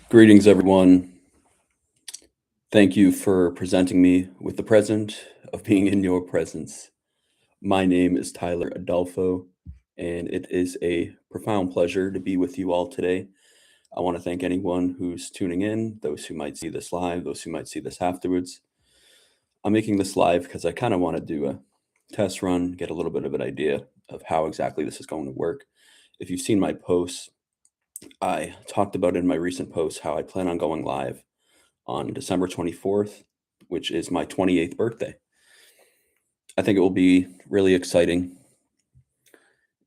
Greetings, everyone. Thank you for presenting me with the present of being in your presence. My name is Tyler Adolfo, and it is a profound pleasure to be with you all today. I want to thank anyone who's tuning in, those who might see this live, those who might see this afterwards. I'm making this live because I kind of want to do a test run, get a little bit of an idea of how exactly this is going to work. If you've seen my posts, I talked about in my recent post how I plan on going live on December 24th, which is my 28th birthday. I think it will be really exciting.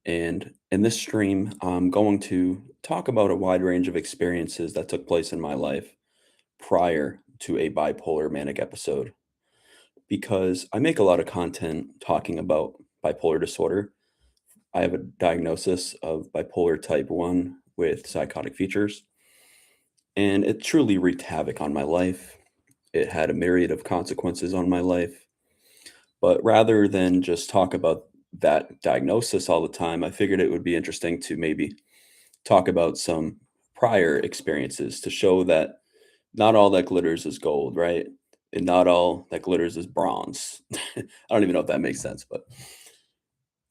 And in this stream, I'm going to talk about a wide range of experiences that took place in my life prior to a bipolar manic episode because I make a lot of content talking about bipolar disorder. I have a diagnosis of bipolar type 1 with psychotic features, and it truly wreaked havoc on my life. It had a myriad of consequences on my life. But rather than just talk about that diagnosis all the time, I figured it would be interesting to maybe talk about some prior experiences to show that not all that glitters is gold, right? And not all that glitters is bronze. I don't even know if that makes sense, but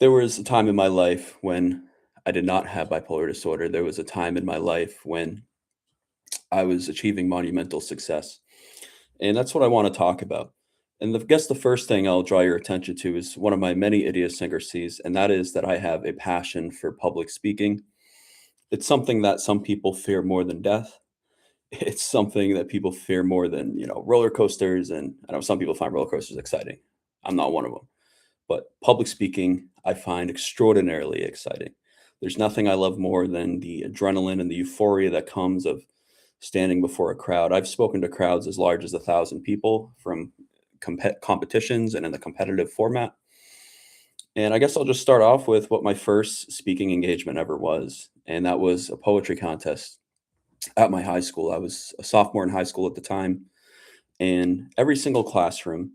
there was a time in my life when I did not have bipolar disorder. There was a time in my life when I was achieving monumental success. And that's what I want to talk about. And I guess the first thing I'll draw your attention to is one of my many idiosyncrasies, and that is that I have a passion for public speaking. It's something that some people fear more than death. It's something that people fear more than, roller coasters. And I know some people find roller coasters exciting. I'm not one of them. But public speaking, I find extraordinarily exciting. There's nothing I love more than the adrenaline and the euphoria that comes of standing before a crowd. I've spoken to crowds as large as 1,000 people from competitions and in the competitive format. And I guess I'll just start off with what my first speaking engagement ever was. And that was a poetry contest at my high school. I was a sophomore in high school at the time. And every single classroom,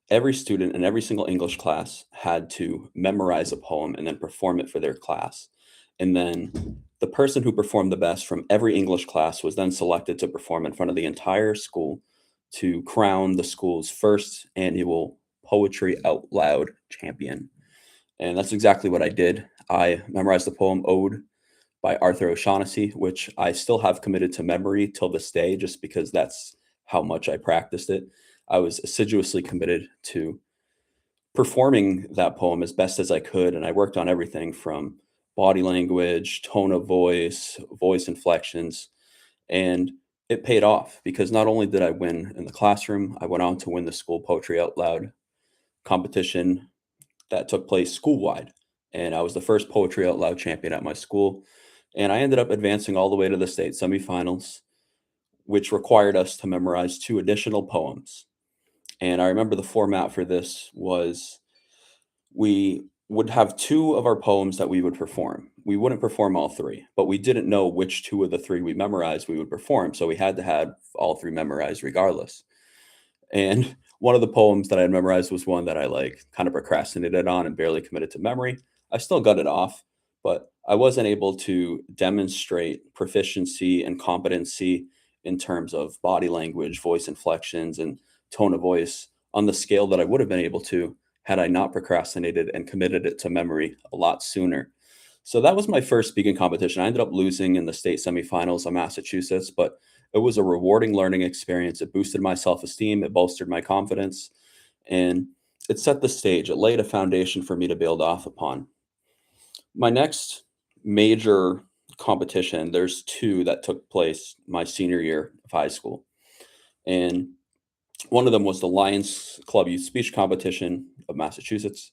every student in every single English class had to memorize a poem and then perform it for their class. And then the person who performed the best from every English class was then selected to perform in front of the entire school to crown the school's first annual Poetry Out Loud champion. And that's exactly what I did. I memorized the poem Ode by Arthur O'Shaughnessy, which I still have committed to memory till this day, just because that's how much I practiced it. I was assiduously committed to performing that poem as best as I could, and I worked on everything from body language, tone of voice, voice inflections, and it paid off because not only did I win in the classroom, I went on to win the school poetry out loud competition that took place school wide. And I was the first poetry out loud champion at my school. And I ended up advancing all the way to the state semifinals, which required us to memorize two additional poems. And I remember the format for this was we would have two of our poems that we would perform. We wouldn't perform all three, but we didn't know which two of the three we memorized we would perform. So we had to have all three memorized regardless. And one of the poems that I had memorized was one that I kind of procrastinated on and barely committed to memory. I still got it off, but I wasn't able to demonstrate proficiency and competency in terms of body language, voice inflections, and tone of voice on the scale that I would have been able to had I not procrastinated and committed it to memory a lot sooner. So that was my first speaking competition. I ended up losing in the state semifinals of Massachusetts, but it was a rewarding learning experience. It boosted my self esteem, it bolstered my confidence, and it set the stage. It laid a foundation for me to build off upon. My next major competition, there's two that took place my senior year of high school. And one of them was the Lions Club Youth Speech Competition of Massachusetts,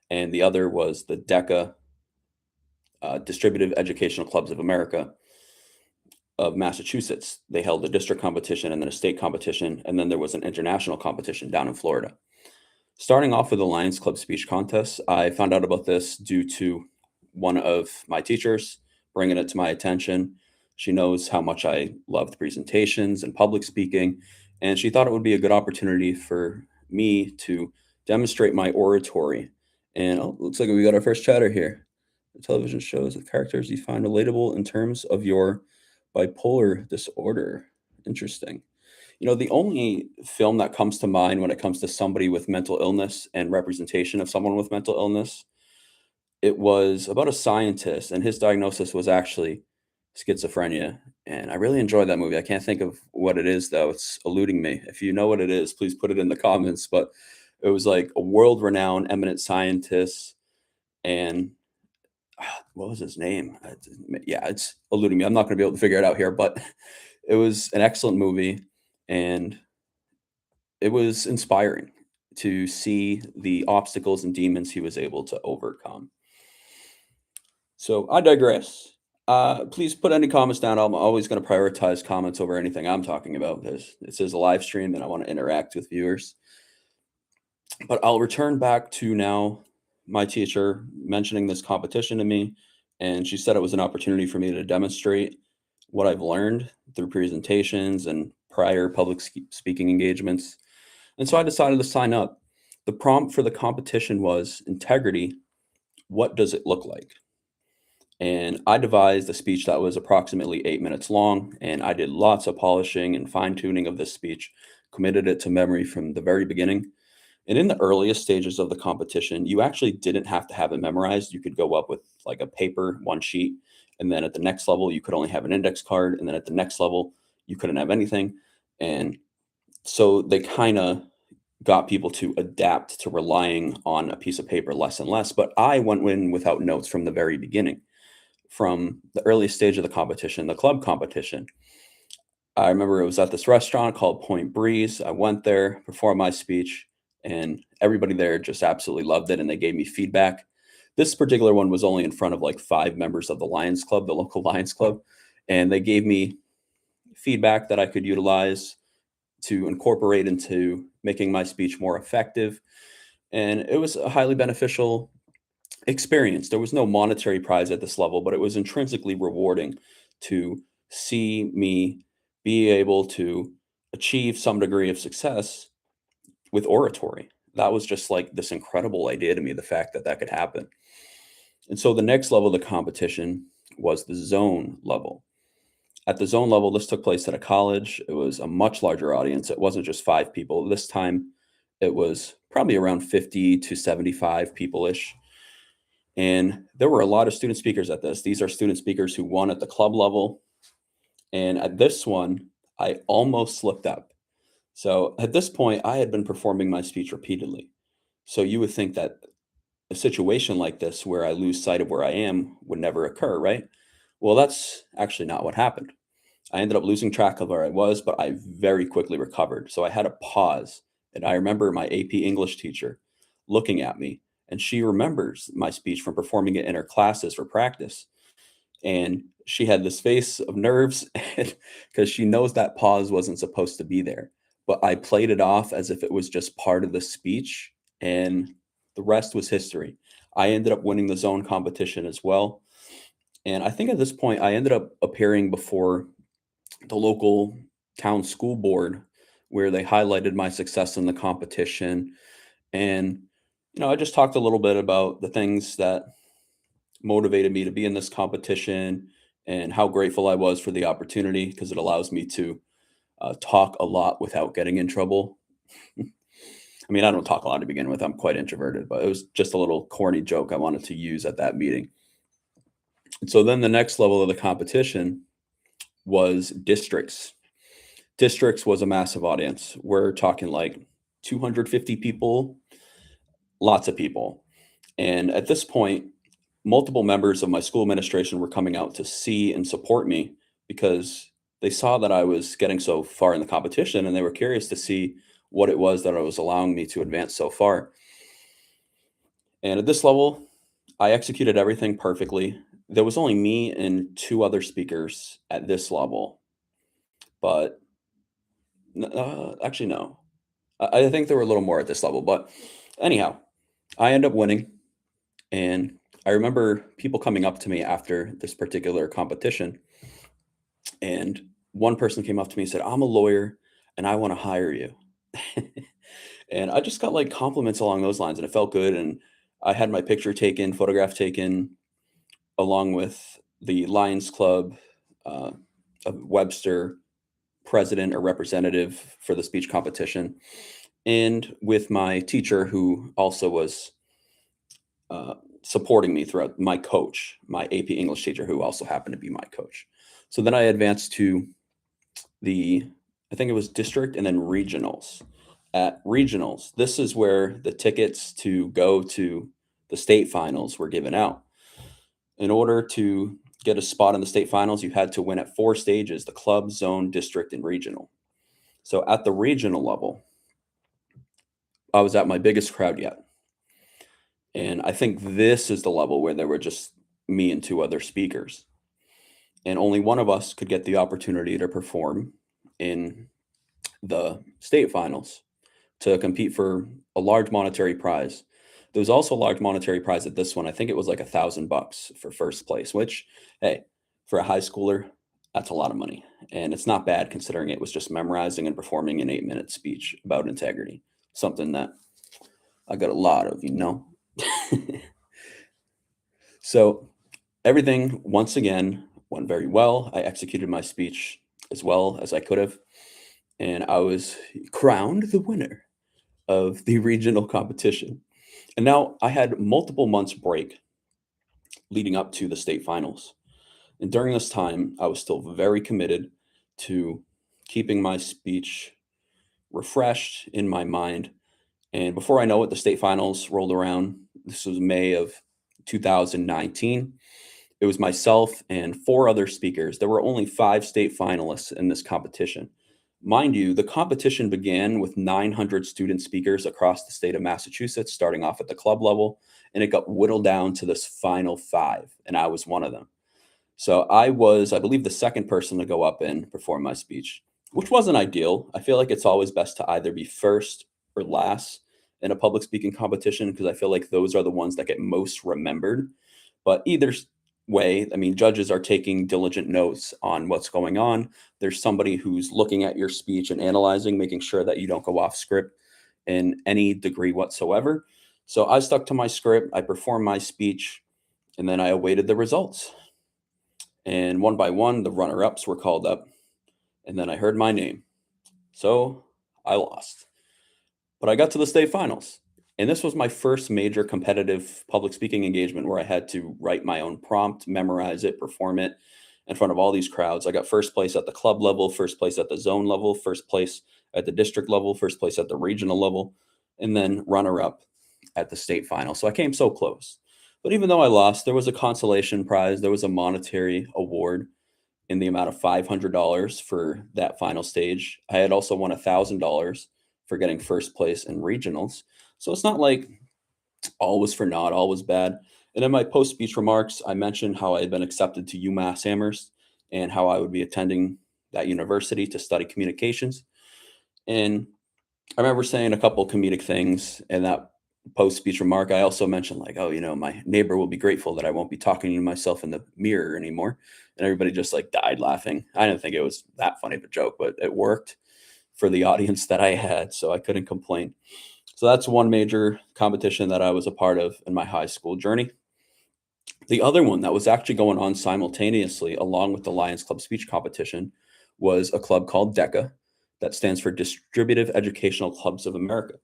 and the other was the DECA, Distributive Educational Clubs of America of Massachusetts. They held a district competition and then a state competition, and then there was an international competition down in Florida. Starting off with the Lions Club speech contest, I found out about this due to one of my teachers bringing it to my attention. She knows how much I loved presentations and public speaking, and she thought it would be a good opportunity for me to demonstrate my oratory. And looks like we got our first chatter here. The television shows that characters you find relatable in terms of your Bipolar disorder. Interesting. The only film that comes to mind when it comes to somebody with mental illness and representation of someone with mental illness, it was about a scientist, and his diagnosis was actually schizophrenia. And I really enjoyed that movie. I can't think of what it is, though. It's eluding me. If you know what it is, please put it in the comments. But it was like a world renowned, eminent scientist. And what was his name? Yeah, it's eluding me. I'm not going to be able to figure it out here, but it was an excellent movie. And it was inspiring to see the obstacles and demons he was able to overcome. So I digress. Please put any comments down. I'm always going to prioritize comments over anything I'm talking about because this is a live stream and I want to interact with viewers. But I'll return back to now my teacher mentioning this competition to me. And she said it was an opportunity for me to demonstrate what I've learned through presentations and prior public speaking engagements. And so I decided to sign up. The prompt for the competition was integrity. What does it look like? And I devised a speech that was approximately 8 minutes long. And I did lots of polishing and fine tuning of this speech, committed it to memory from the very beginning. And in the earliest stages of the competition, you actually didn't have to have it memorized. You could go up with like a paper, one sheet. And then at the next level, you could only have an index card. And then at the next level, you couldn't have anything. And so they kind of got people to adapt to relying on a piece of paper less and less. But I went in without notes from the very beginning, from the earliest stage of the competition, the club competition. I remember it was at this restaurant called Point Breeze. I went there, performed my speech, and everybody there just absolutely loved it. And they gave me feedback. This particular one was only in front of like 5 members of the Lions Club, the local Lions Club. And they gave me feedback that I could utilize to incorporate into making my speech more effective. And it was a highly beneficial experience. There was no monetary prize at this level, but it was intrinsically rewarding to see me be able to achieve some degree of success with oratory. That was just like this incredible idea to me, the fact that that could happen. And so the next level of the competition was the zone level. At the zone level, this took place at a college. It was a much larger audience. It wasn't just 5 people. This time, it was probably around 50 to 75 people ish. And there were a lot of student speakers at this. These are student speakers who won at the club level. And at this one, I almost slipped up. So at this point, I had been performing my speech repeatedly. So you would think that a situation like this where I lose sight of where I am would never occur, right? Well, that's actually not what happened. I ended up losing track of where I was, but I very quickly recovered. So I had a pause. And I remember my AP English teacher looking at me, and she remembers my speech from performing it in her classes for practice. And she had this face of nerves because she knows that pause wasn't supposed to be there. But I played it off as if it was just part of the speech, and the rest was history. I ended up winning the zone competition as well. And I think at this point, I ended up appearing before the local town school board where they highlighted my success in the competition. And, I just talked a little bit about the things that motivated me to be in this competition and how grateful I was for the opportunity because it allows me to talk a lot without getting in trouble. I mean, I don't talk a lot to begin with. I'm quite introverted, but it was just a little corny joke I wanted to use at that meeting. And so then the next level of the competition was districts. Districts was a massive audience. We're talking like 250 people, lots of people. And at this point, multiple members of my school administration were coming out to see and support me because they saw that I was getting so far in the competition and they were curious to see what it was that I was allowing me to advance so far. And at this level, I executed everything perfectly. There was only me and 2 other speakers at this level, but actually, no. I think there were a little more at this level, but anyhow, I end up winning. And I remember people coming up to me after this particular competition. And one person came up to me and said, I'm a lawyer and I want to hire you. And I just got like compliments along those lines and it felt good. And I had my picture taken, photograph taken, along with the Lions Club a Webster president or representative for the speech competition, and with my teacher who also was uh, supporting me throughout, my coach, my AP English teacher, who also happened to be my coach. So then I advanced to the, I think it was district and then regionals. At regionals, this is where the tickets to go to the state finals were given out. In order to get a spot in the state finals, you had to win at four stages: the club, zone, district, and regional. So at the regional level, I was at my biggest crowd yet. And I think this is the level where there were just me and two other speakers. And only one of us could get the opportunity to perform in the state finals to compete for a large monetary prize. There was also a large monetary prize at this one. I think it was like $1,000 for first place, which, hey, for a high schooler, that's a lot of money. And it's not bad considering it was just memorizing and performing an 8-minute speech about integrity, something that I got a lot of, you know? So everything, once again, went very well. I executed my speech as well as I could have. And I was crowned the winner of the regional competition. And now I had multiple months break leading up to the state finals. And during this time, I was still very committed to keeping my speech refreshed in my mind. And before I know it, the state finals rolled around. This was May of 2019. It was myself and four other speakers. There were only five state finalists in this competition. Mind you, the competition began with 900 student speakers across the state of Massachusetts, starting off at the club level, and it got whittled down to this final five, and I was one of them. So I was, I believe, the second person to go up and perform my speech, which wasn't ideal. I feel like it's always best to either be first or last in a public speaking competition because I feel like those are the ones that get most remembered. But either way, I mean, judges are taking diligent notes on what's going on. There's somebody who's looking at your speech and analyzing, making sure that you don't go off script in any degree whatsoever. So I stuck to my script, I performed my speech, and then I awaited the results. And one by one, the runner ups were called up, and then I heard my name. So I lost. But I got to the state finals. And this was my first major competitive public speaking engagement where I had to write my own prompt, memorize it, perform it in front of all these crowds. I got first place at the club level, first place at the zone level, first place at the district level, first place at the regional level, and then runner up at the state final. So I came so close. But even though I lost, there was a consolation prize, there was a monetary award in the amount of $500 for that final stage. I had also won $1,000 for getting first place in regionals. So it's not like all was for naught, all was bad. And in my post speech remarks, I mentioned how I had been accepted to UMass Amherst and how I would be attending that university to study communications. And I remember saying a couple comedic things in that post speech remark. I also mentioned, like, oh, my neighbor will be grateful that I won't be talking to myself in the mirror anymore. And everybody just like died laughing. I didn't think it was that funny of a joke, but it worked for the audience that I had. So I couldn't complain. So that's one major competition that I was a part of in my high school journey. The other one that was actually going on simultaneously along with the Lions Club speech competition was a club called DECA, that stands for Distributive Educational Clubs of America.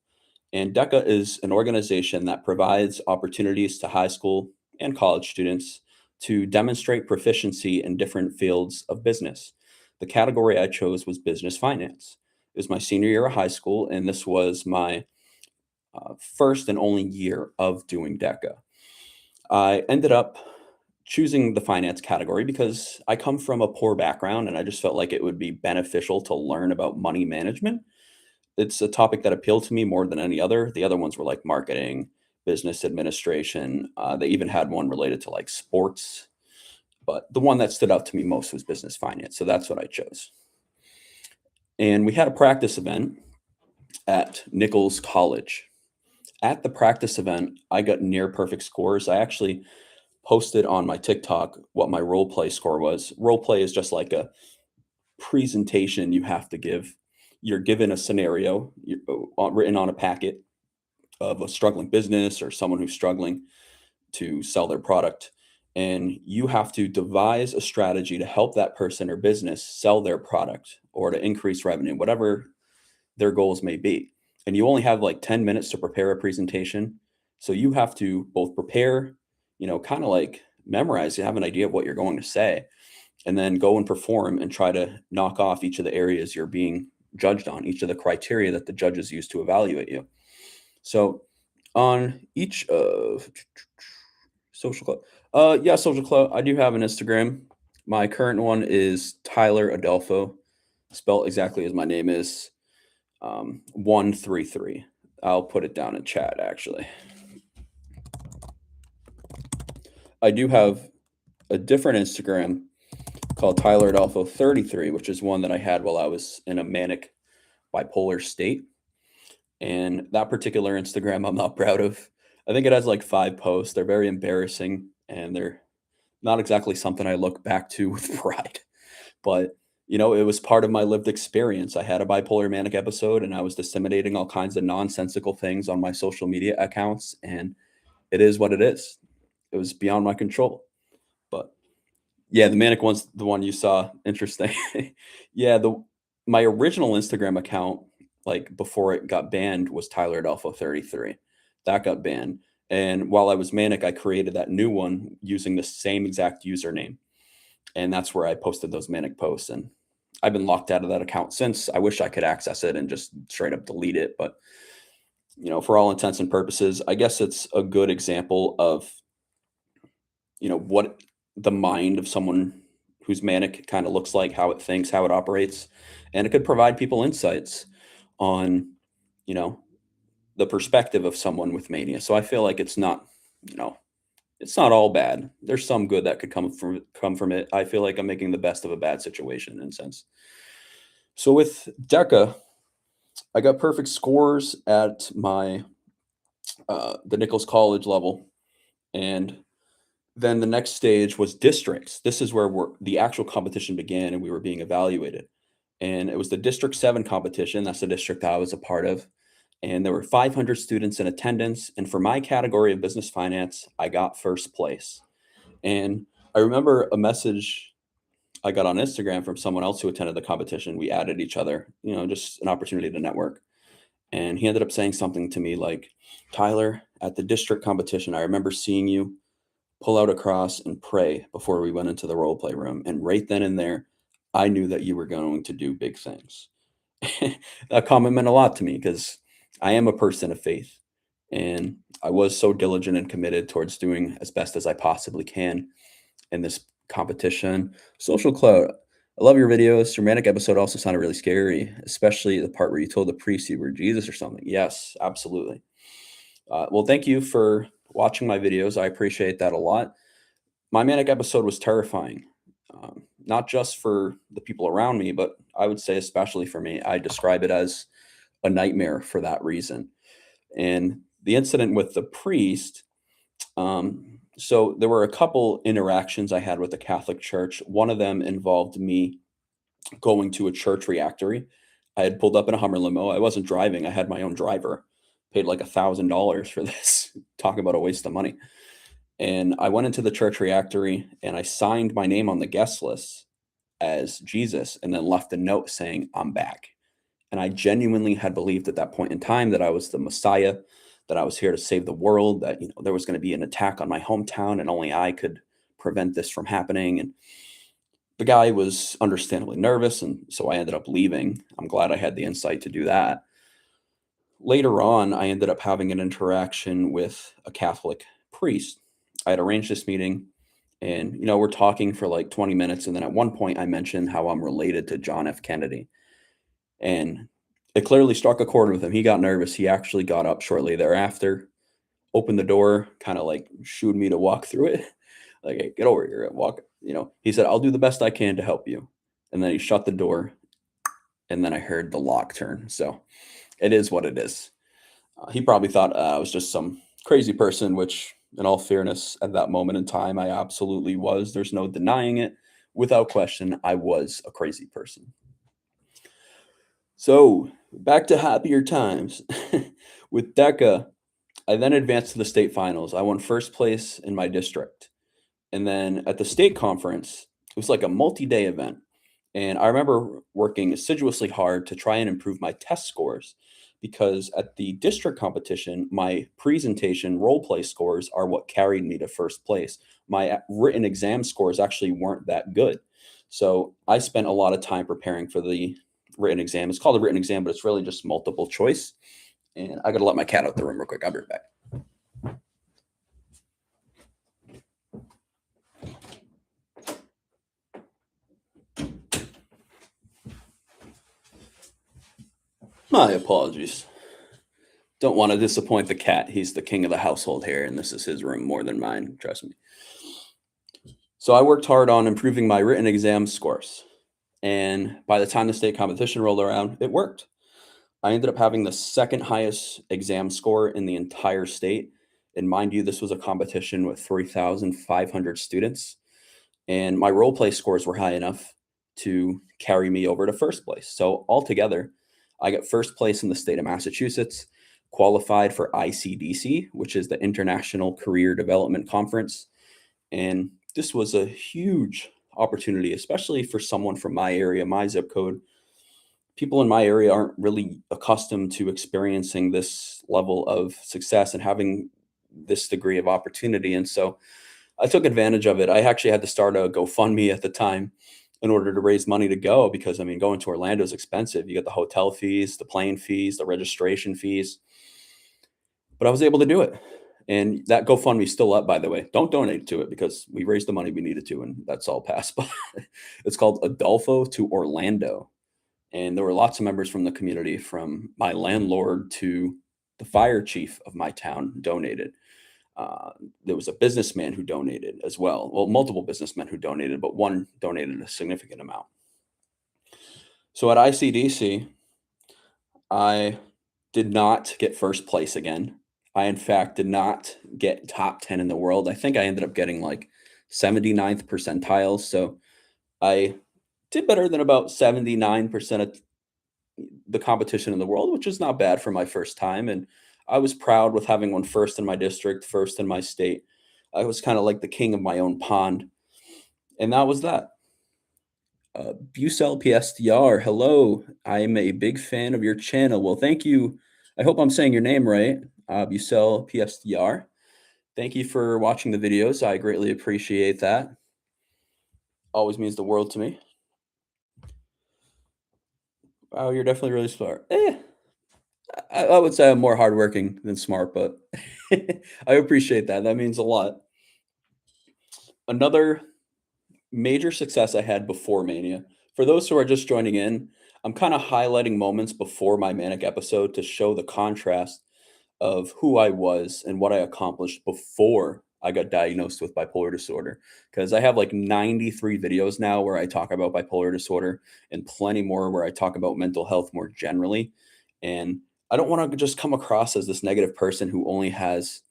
And DECA is an organization that provides opportunities to high school and college students to demonstrate proficiency in different fields of business. The category I chose was business finance. It was my senior year of high school, and this was my first and only year of doing DECA. I ended up choosing the finance category because I come from a poor background and I just felt like it would be beneficial to learn about money management. It's a topic that appealed to me more than any other. The other ones were like marketing, business administration. They even had one related to like sports, but the one that stood out to me most was business finance. So that's what I chose. And we had a practice event at Nichols College. At the practice event, I got near perfect scores. I actually posted on my TikTok what my role play score was. Role play is just like a presentation you have to give. You're given a scenario written on a packet of a struggling business or someone who's struggling to sell their product. and you have to devise a strategy to help that person or business sell their product or to increase revenue, whatever their goals may be. And you only have like 10 minutes to prepare a presentation. So you have to both prepare, kind of like memorize, you have an idea of what you're going to say, and then go and perform and try to knock off each of the areas you're being judged on, each of the criteria that the judges use to evaluate you. So on each social club, yeah, social club, I do have an Instagram. My current one is Tyler Adolfo, spelled exactly as my name is, 133. I'll put it down in chat actually. I do have a different Instagram called Tyler Adolfo 33, which is one that I had while I was in a manic bipolar state. And that particular Instagram I'm not proud of. I think it has like 5 posts. They're very embarrassing and they're not exactly something I look back to with pride. But, it was part of my lived experience. I had a bipolar manic episode and I was disseminating all kinds of nonsensical things on my social media accounts. And it is what it is. It was beyond my control. But yeah, the manic one's the one you saw. Interesting. Yeah, the my original Instagram account, like before it got banned, was Tyler Adolfo 33. That got banned. And while I was manic, I created that new one using the same exact username. And that's where I posted those manic posts. And I've been locked out of that account since. I wish I could access it and just straight up delete it. But, for all intents and purposes, I guess it's a good example of, what the mind of someone who's manic kind of looks like, how it thinks, how it operates. And it could provide people insights on, you know, the perspective of someone with mania. So I feel like you know, it's not all bad. There's some good that could come from it. I feel like I'm making the best of a bad situation in a sense. So with DECA, I got perfect scores at my the Nichols College level, and then the next stage was districts. This is where the actual competition began, and we were being evaluated. And it was the District 7 competition. That's the district I was a part of. And there were 500 students in attendance. And for my category of business finance, I got first place. And I remember a message I got on Instagram from someone else who attended the competition. We added each other, just an opportunity to network. And he ended up saying something to me like, Tyler, at the district competition, I remember seeing you pull out a cross and pray before we went into the role play room. And right then and there, I knew that you were going to do big things. That comment meant a lot to me because I am a person of faith. And I was so diligent and committed towards doing as best as I possibly can in this competition. Social Cloud, I love your videos. Your manic episode also sounded really scary, especially the part where you told the priest you were Jesus or something. Yes, absolutely. Well, thank you for watching my videos. I appreciate that a lot. My manic episode was terrifying, not just for the people around me, but I would say especially for me. I describe it as a nightmare for that reason. And the incident with the priest, so there were a couple interactions I had with the Catholic Church. One of them involved me going to a church reactory. I had pulled up in a Hummer limo. I wasn't driving. I had my own driver. Paid like $1,000 for this. Talk about a waste of money. And I went into the church reactory and I signed my name on the guest list as Jesus and then left a note saying, I'm back. And I genuinely had believed at that point in time that I was the Messiah, that I was here to save the world, that there was going to be an attack on my hometown and only I could prevent this from happening. And the guy was understandably nervous, and so I ended up leaving. I'm glad I had the insight to do that. Later on, I ended up having an interaction with a Catholic priest. I had arranged this meeting, and we're talking for like 20 minutes, and then at one point I mentioned how I'm related to John F. Kennedy, and it clearly struck a chord with him. He got nervous. He actually got up shortly thereafter, opened the door, kind of like shooed me to walk through it. Like, hey, get over here and walk. He said, I'll do the best I can to help you. And then he shut the door, and then I heard the lock turn. So it is what it is. He probably thought I was just some crazy person, which, in all fairness, at that moment in time, I absolutely was. There's no denying it. Without question, I was a crazy person. So back to happier times. With DECA, I then advanced to the state finals. I won first place in my district. And then at the state conference, it was like a multi-day event. And I remember working assiduously hard to try and improve my test scores because at the district competition, my presentation role play scores are what carried me to first place. My written exam scores actually weren't that good. So I spent a lot of time preparing for the written exam. It's called a written exam, but it's really just multiple choice. And I got to let my cat out the room real quick. I'll be right back. My apologies. Don't want to disappoint the cat. He's the king of the household here, and this is his room more than mine. Trust me. So I worked hard on improving my written exam scores. And by the time the state competition rolled around, it worked. I ended up having the second highest exam score in the entire state. And mind you, this was a competition with 3,500 students. And my role play scores were high enough to carry me over to first place. So altogether, I got first place in the state of Massachusetts, qualified for ICDC, which is the International Career Development Conference. And this was a huge opportunity, especially for someone from my area, my zip code. People in my area aren't really accustomed to experiencing this level of success and having this degree of opportunity. And so I took advantage of it. I actually had to start a GoFundMe at the time in order to raise money to go because I mean, going to Orlando is expensive. You get the hotel fees, the plane fees, the registration fees. But I was able to do it. And that GoFundMe is still up, by the way. Don't donate to it because we raised the money we needed to, and that's all passed by. It's called Adolfo to Orlando. And there were lots of members from the community, from my landlord to the fire chief of my town donated. Uh, there was a businessman who donated as well. Well, multiple businessmen who donated, but one donated a significant amount. So at ICDC, I did not get first place again. I, in fact, did not get top 10 in the world. I think I ended up getting like 79th percentile. So I did better than about 79% of the competition in the world, which is not bad for my first time. And I was proud with having won first in my district, first in my state. I was kind of like the king of my own pond. And that was that. Bucel PSDR, hello. I'm a big fan of your channel. Well, thank you. I hope I'm saying your name right, Bucel PSDR. Thank you for watching the videos. I greatly appreciate that. Always means the world to me. Wow, you're definitely really smart. I would say I'm more hardworking than smart, but I appreciate that. That means a lot. Another major success I had before Mania. For those who are just joining in, I'm kind of highlighting moments before my manic episode to show the contrast of who I was and what I accomplished before I got diagnosed with bipolar disorder. Because I have like 93 videos now where I talk about bipolar disorder and plenty more where I talk about mental health more generally. And I don't want to just come across as this negative person who only has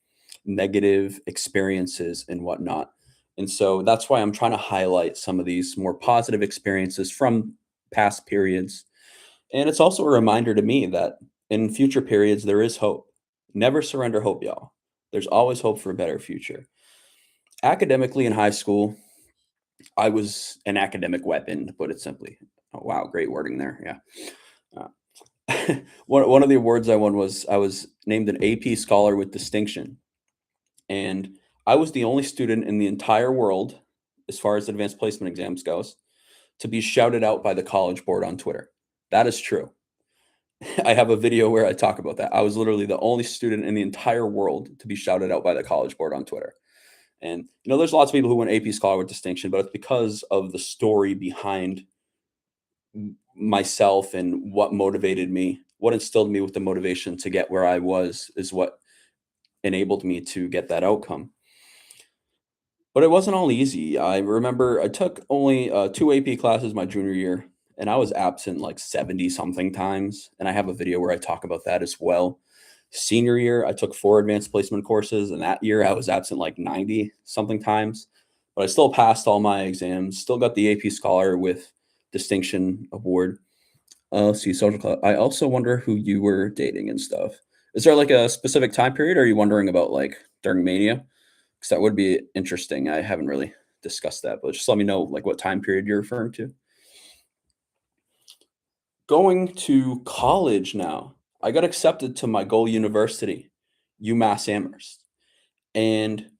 negative experiences and whatnot. And so that's why I'm trying to highlight some of these more positive experiences from past periods. And it's also a reminder to me that in future periods, there is hope. Never surrender hope, y'all. There's always hope for a better future. Academically in high school, I was an academic weapon, to put it simply. Oh, wow, great wording there. Yeah. One of the awards I won was I was named an AP Scholar with Distinction. And I was the only student in the entire world, as far as advanced placement exams goes, to be shouted out by the college board on Twitter. That is true. I have a video where I talk about that. I was literally the only student in the entire world to be shouted out by the college board on Twitter. And there's lots of people who win AP Scholar with Distinction, but it's because of the story behind myself and what motivated me, what instilled me with the motivation to get where I was is what enabled me to get that outcome. But it wasn't all easy. I remember I took only 2 AP classes my junior year, and I was absent like 70 something times. And I have a video where I talk about that as well. Senior year, I took 4 advanced placement courses, and that year I was absent like 90 something times. But I still passed all my exams, still got the AP Scholar with Distinction Award. See, social club. I also wonder who you were dating and stuff. Is there like a specific time period, or are you wondering about like during Mania? Because that would be interesting. I haven't really discussed that, but just let me know like what time period you're referring to. Going to college now, I got accepted to my goal university, UMass Amherst. And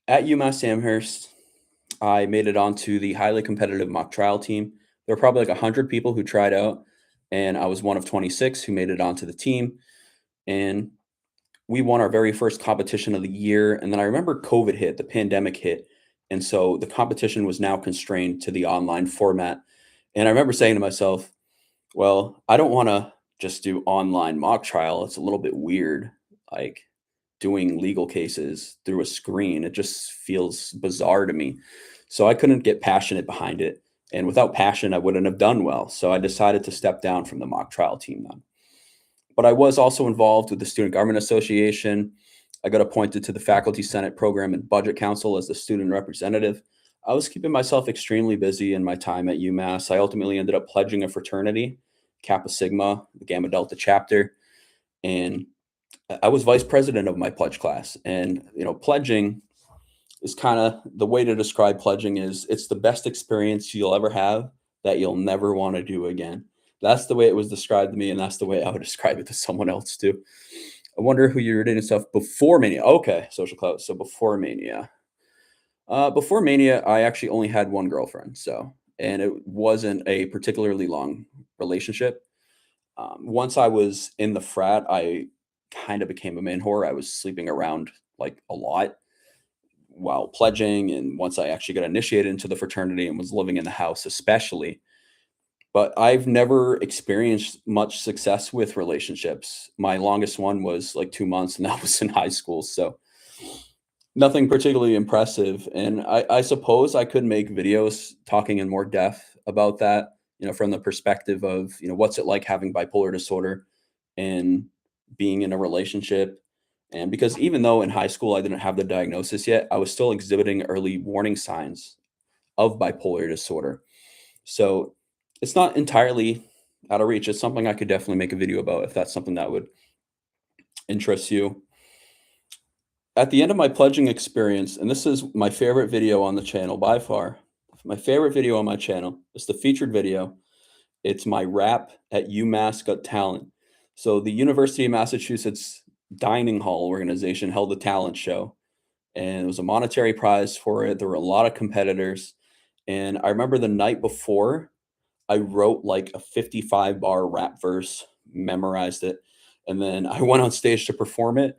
at UMass Amherst, I made it onto the highly competitive mock trial team. There were probably like 100 people who tried out, and I was one of 26 who made it onto the team. And we won our very first competition of the year. And then I remember COVID hit, the pandemic hit. And so the competition was now constrained to the online format. And I remember saying to myself, well, I don't want to just do online mock trial. It's a little bit weird, like doing legal cases through a screen. It just feels bizarre to me. So I couldn't get passionate behind it. And without passion, I wouldn't have done well. So I decided to step down from the mock trial team then. But I was also involved with the Student Government Association. I got appointed to the Faculty Senate Program and Budget Council as the student representative. I was keeping myself extremely busy in my time at UMass. I ultimately ended up pledging a fraternity, Kappa Sigma, the Gamma Delta chapter, and I was vice president of my pledge class. And pledging is kind of the way to describe pledging is it's the best experience you'll ever have that you'll never want to do again. That's the way it was described to me, and that's the way I would describe it to someone else too. I wonder who you were dating stuff before Mania. Okay, social clout. So before Mania. Before Mania, I actually only had one girlfriend. And it wasn't a particularly long relationship. Once I was in the frat, I kind of became a man whore. I was sleeping around like a lot while pledging. And once I actually got initiated into the fraternity and was living in the house, especially. But I've never experienced much success with relationships. My longest one was like 2 months, and that was in high school. So nothing particularly impressive. And I suppose I could make videos talking in more depth about that, from the perspective of, what's it like having bipolar disorder and being in a relationship. And because even though in high school I didn't have the diagnosis yet, I was still exhibiting early warning signs of bipolar disorder. So it's not entirely out of reach. It's something I could definitely make a video about if that's something that would interest you. At the end of my pledging experience, and this is my favorite video on the channel by far, my favorite video on my channel, it's the featured video. It's my rap at UMass Got Talent. So the University of Massachusetts Dining Hall organization held a talent show, and it was a monetary prize for it. There were a lot of competitors. And I remember the night before, I wrote like a 55 bar rap verse, memorized it, and then I went on stage to perform it.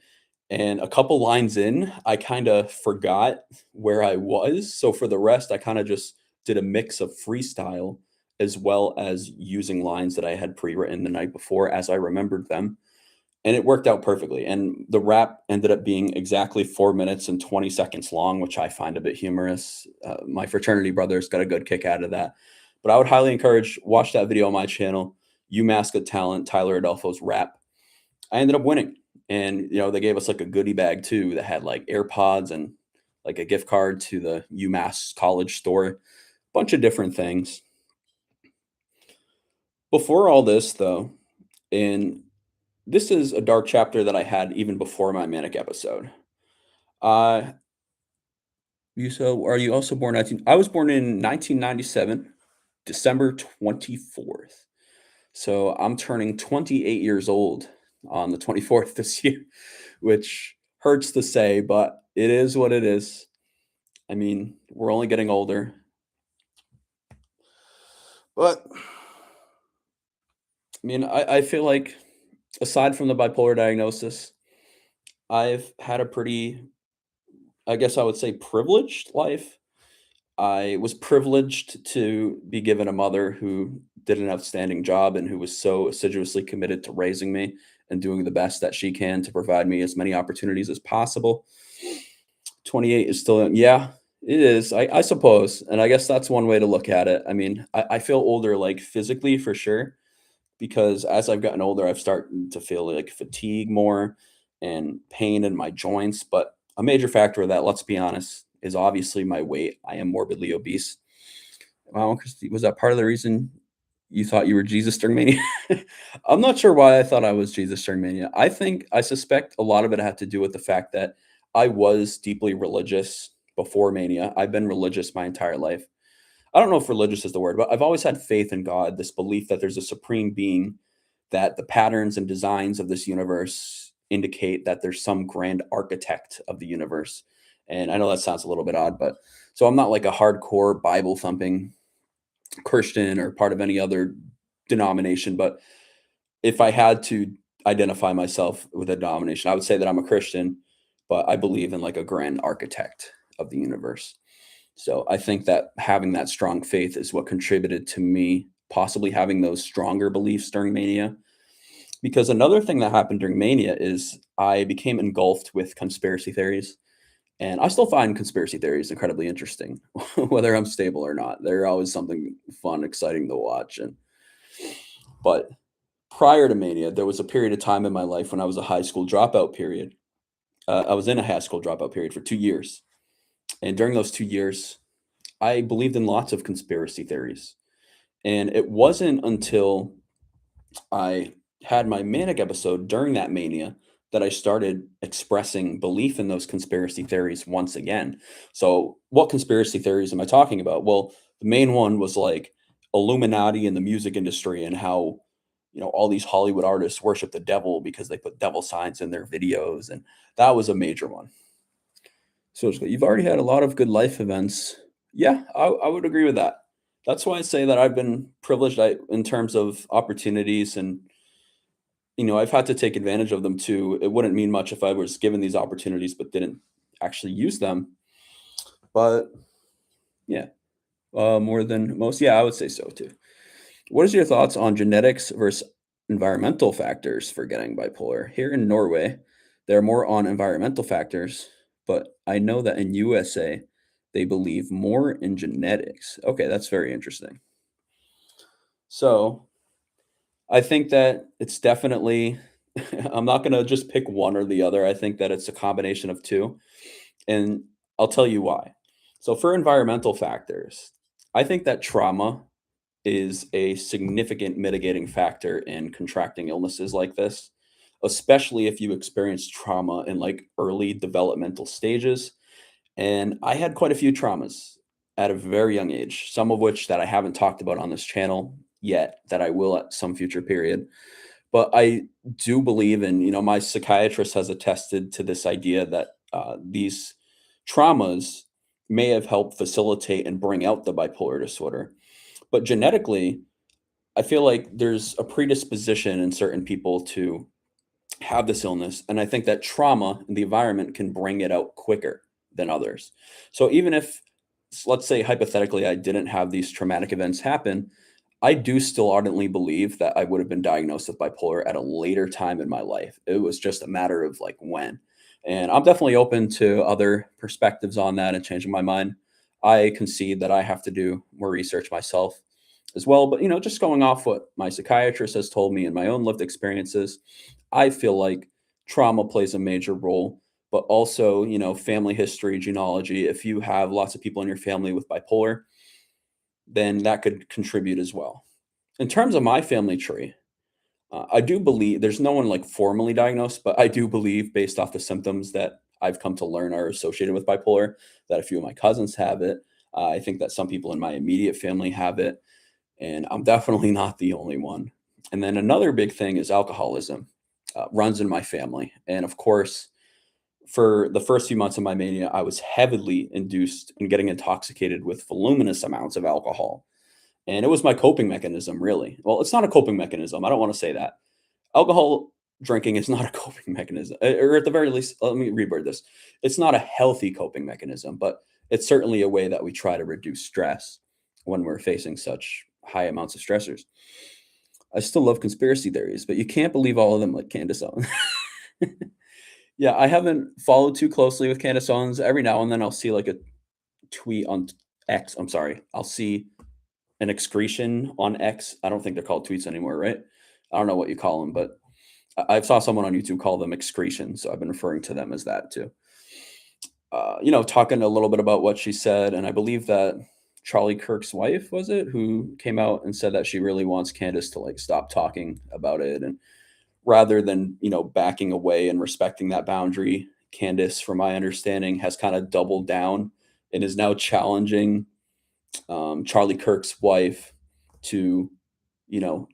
And a couple lines in, I kind of forgot where I was. So for the rest, I kind of just did a mix of freestyle as well as using lines that I had pre written the night before as I remembered them. And it worked out perfectly. And the rap ended up being exactly 4 minutes and 20 seconds long, which I find a bit humorous. My fraternity brothers got a good kick out of that. But I would highly encourage watch that video on my channel, UMass Got Talent, Tyler Adolfo's rap. I ended up winning. And they gave us like a goodie bag too that had like AirPods and like a gift card to the UMass college store, bunch of different things. Before all this though, and this is a dark chapter that I had even before my manic episode. Uh are you also born 19? I was born in 1997, December 24th. So I'm turning 28 years old on the 24th this year, which hurts to say, but it is what it is. I mean, we're only getting older. But I mean, I feel like aside from the bipolar diagnosis, I've had a pretty, I guess I would say, privileged life. I was privileged to be given a mother who did an outstanding job and who was so assiduously committed to raising me and doing the best that she can to provide me as many opportunities as possible. 28 is still, yeah, it is, I suppose. And I guess that's one way to look at it. I mean, I feel older, like physically for sure, because as I've gotten older, I've started to feel like fatigue more and pain in my joints. But a major factor of that, let's be honest, is obviously my weight. I am morbidly obese. Wow, Christy, was that part of the reason you thought you were Jesus during Mania? I'm not sure why I thought I was Jesus during Mania. I suspect a lot of it had to do with the fact that I was deeply religious before Mania. I've been religious my entire life. I don't know if religious is the word, but I've always had faith in God, this belief that there's a supreme being, that the patterns and designs of this universe indicate that there's some grand architect of the universe. And I know that sounds a little bit odd, but so I'm not like a hardcore Bible thumping Christian or part of any other denomination, but if I had to identify myself with a denomination, I would say that I'm a Christian, but I believe in like a grand architect of the universe. So I think that having that strong faith is what contributed to me possibly having those stronger beliefs during Mania. Because another thing that happened during Mania is I became engulfed with conspiracy theories. And I still find conspiracy theories incredibly interesting, whether I'm stable or not. They're always something fun, exciting to watch. And but prior to Mania, there was a period of time in my life when I was a high school dropout period. I was in a high school dropout period for 2 years. And during those 2 years, I believed in lots of conspiracy theories. And it wasn't until I had my manic episode during that mania that I started expressing belief in those conspiracy theories once again. So, what conspiracy theories am I talking about? Well, the main one was like Illuminati in the music industry and how, all these Hollywood artists worship the devil because they put devil signs in their videos. And that was a major one. So, you've already had a lot of good life events. Yeah, I would agree with that. That's why I say that I've been privileged in terms of opportunities and I've had to take advantage of them too. It wouldn't mean much if I was given these opportunities but didn't actually use them. But yeah, more than most. Yeah, I would say so too. What is your thoughts on genetics versus environmental factors for getting bipolar? Here in Norway, they're more on environmental factors, but I know that in USA, they believe more in genetics. Okay, that's very interesting. So I think that it's definitely I'm not gonna just pick one or the other. I think that it's a combination of 2, and I'll tell you why. So for environmental factors, I think that trauma is a significant mitigating factor in contracting illnesses like this, especially if you experience trauma in, like, early developmental stages, and I had quite a few traumas at a very young age, some of which that I haven't talked about on this channel yet, that I will at some future period. But I do believe in, my psychiatrist has attested to this idea that these traumas may have helped facilitate and bring out the bipolar disorder. But genetically, I feel like there's a predisposition in certain people to have this illness. And I think that trauma and the environment can bring it out quicker than others. So even if, let's say, hypothetically, I didn't have these traumatic events happen, I do still ardently believe that I would have been diagnosed with bipolar at a later time in my life. It was just a matter of like when. And I'm definitely open to other perspectives on that and changing my mind. I concede that I have to do more research myself as well. But, just going off what my psychiatrist has told me and my own lived experiences, I feel like trauma plays a major role, but also, family history, genealogy. If you have lots of people in your family with bipolar, then that could contribute as well. In terms of my family tree, I do believe there's no one like formally diagnosed, but I do believe based off the symptoms that I've come to learn are associated with bipolar, that a few of my cousins have it. I think that some people in my immediate family have it, and I'm definitely not the only one. And then another big thing is alcoholism, runs in my family. And of course, for the first few months of my mania, I was heavily induced in getting intoxicated with voluminous amounts of alcohol. And it was my coping mechanism, really. Well, it's not a coping mechanism. I don't want to say that. Alcohol drinking is not a coping mechanism, or at the very least, let me reword this. It's not a healthy coping mechanism, but it's certainly a way that we try to reduce stress when we're facing such high amounts of stressors. I still love conspiracy theories, but you can't believe all of them like Candace Owens. Yeah, I haven't followed too closely with Candace Owens. Every now and then I'll see like a tweet on X. I'm sorry. I'll see an excretion on X. I don't think they're called tweets anymore, right? I don't know what you call them, but I saw someone on YouTube call them excretion, so I've been referring to them as that too. Talking a little bit about what she said, and I believe that Charlie Kirk's wife was it who came out and said that she really wants Candace to like stop talking about it, and rather than backing away and respecting that boundary, Candace, from my understanding, has kind of doubled down and is now challenging Charlie Kirk's wife to, you know,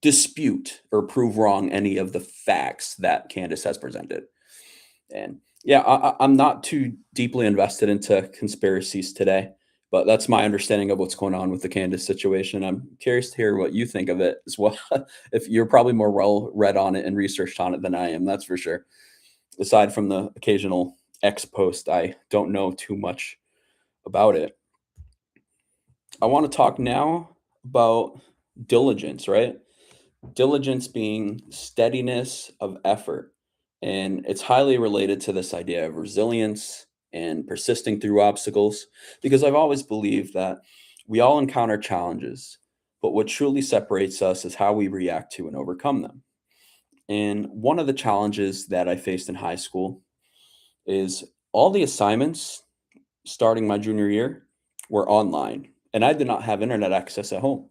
dispute or prove wrong any of the facts that Candace has presented. And yeah, I'm not too deeply invested into conspiracies today, but that's my understanding of what's going on with the Candace situation. I'm curious to hear what you think of it as well. If you're probably more well read on it and researched on it than I am, that's for sure. Aside from the occasional X post, I don't know too much about it. I want to talk now about diligence, right? Diligence being steadiness of effort. And it's highly related to this idea of resilience and persisting through obstacles, because I've always believed that we all encounter challenges, but what truly separates us is how we react to and overcome them. And one of the challenges that I faced in high school is all the assignments starting my junior year were online, and I did not have internet access at home.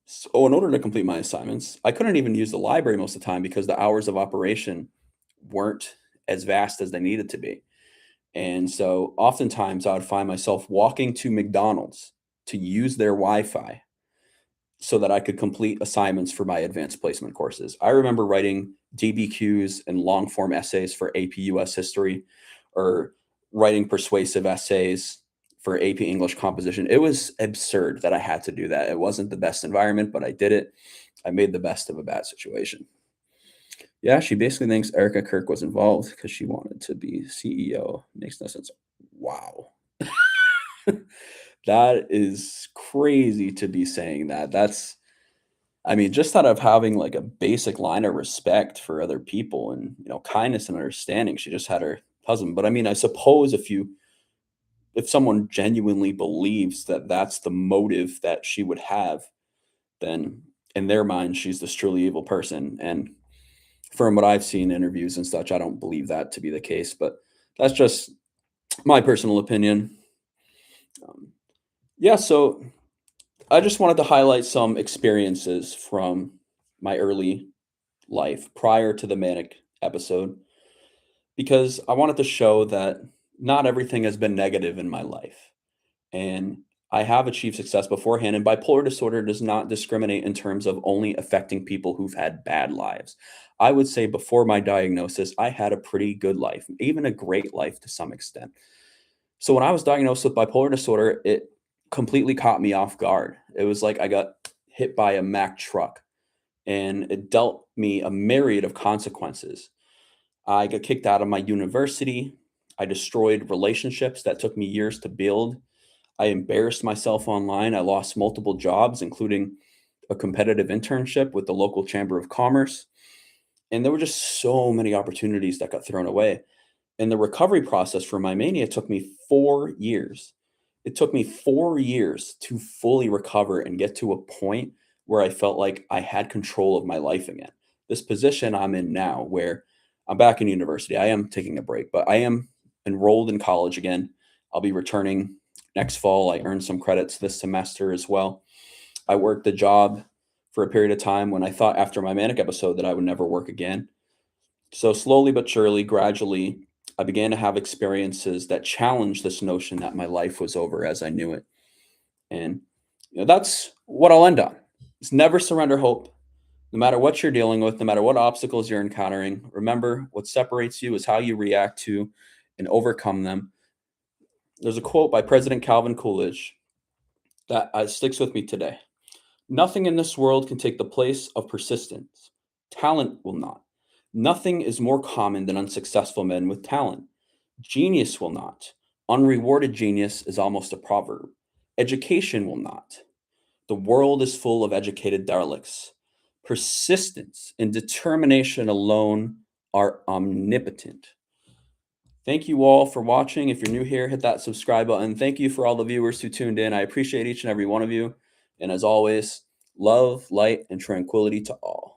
So in order to complete my assignments, I couldn't even use the library most of the time because the hours of operation weren't as vast as they needed to be. And so oftentimes I would find myself walking to McDonald's to use their Wi-Fi so that I could complete assignments for my advanced placement courses. I remember writing DBQs and long form essays for AP US history, or writing persuasive essays for AP English composition. It was absurd that I had to do that. It wasn't the best environment, but I did it. I made the best of a bad situation. Yeah, she basically thinks Erica Kirk was involved because she wanted to be CEO. Makes no sense. Wow. That is crazy to be saying that. That's, I mean, just out of having like a basic line of respect for other people and, kindness and understanding, she just had her husband. But I mean, I suppose if someone genuinely believes that that's the motive that she would have, then in their mind, she's this truly evil person. And from what I've seen in interviews and such, I don't believe that to be the case. But that's just my personal opinion. Um, yeah, so I just wanted to highlight some experiences from my early life prior to the manic episode, because I wanted to show that not everything has been negative in my life. And I have achieved success beforehand. And bipolar disorder does not discriminate in terms of only affecting people who've had bad lives. I would say before my diagnosis, I had a pretty good life, even a great life to some extent. So when I was diagnosed with bipolar disorder, it completely caught me off guard. It was like I got hit by a Mack truck, and it dealt me a myriad of consequences. I got kicked out of my university. I destroyed relationships that took me years to build. I embarrassed myself online. I lost multiple jobs, including a competitive internship with the local chamber of commerce. And there were just so many opportunities that got thrown away. And the recovery process for my mania took me 4 years. It took me 4 years to fully recover and get to a point where I felt like I had control of my life again. This position I'm in now, where I'm back in university, I am taking a break, but I am enrolled in college again. I'll be returning next fall. I earned some credits this semester as well. I worked a job for a period of time when I thought after my manic episode that I would never work again. So slowly but surely, gradually, I began to have experiences that challenged this notion that my life was over as I knew it. And that's what I'll end on. Is never surrender hope. No matter what you're dealing with, no matter what obstacles you're encountering, remember what separates you is how you react to and overcome them. There's a quote by President Calvin Coolidge that sticks with me today. Nothing in this world can take the place of persistence. Talent will not. Nothing is more common than unsuccessful men with talent. Genius will not. Unrewarded genius is almost a proverb. Education will not. The world is full of educated derelicts. Persistence and determination alone are omnipotent. Thank you all for watching. If you're new here, hit that subscribe button. Thank you for all the viewers who tuned in. I appreciate each and every one of you. And as always, love, light, and tranquility to all.